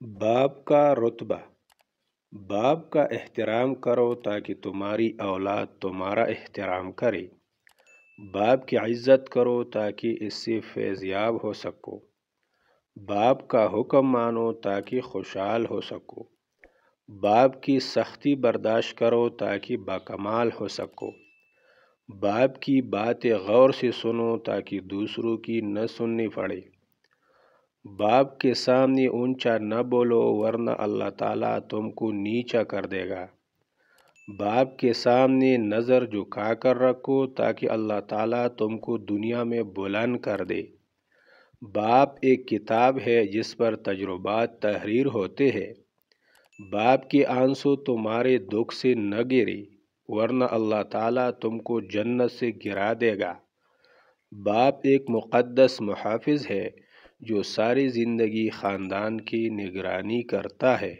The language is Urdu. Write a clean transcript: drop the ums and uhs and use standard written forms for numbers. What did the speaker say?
باپ کا رتبہ۔ باپ کا احترام کرو تاکہ تمہاری اولاد تمہارا احترام کرے۔ باپ کی عزت کرو تاکہ اس سے فیض یاب ہو سکو۔ باپ کا حکم مانو تاکہ خوشحال ہو سکو۔ باپ کی سختی برداشت کرو تاکہ باکمال ہو سکو۔ باپ کی باتیں غور سے سنو تاکہ دوسروں کی نہ سننی پڑے۔ باپ کے سامنے اونچا نہ بولو ورنہ اللہ تعالیٰ تم کو نیچا کر دے گا۔ باپ کے سامنے نظر جھکا کر رکھو تاکہ اللہ تعالیٰ تم کو دنیا میں بلند کر دے۔ باپ ایک کتاب ہے جس پر تجربات تحریر ہوتے ہیں۔ باپ کے آنسو تمہارے دکھ سے نہ گرے ورنہ اللہ تعالیٰ تم کو جنت سے گرا دے گا۔ باپ ایک مقدس محافظ ہے جو ساری زندگی خاندان کی نگرانی کرتا ہے۔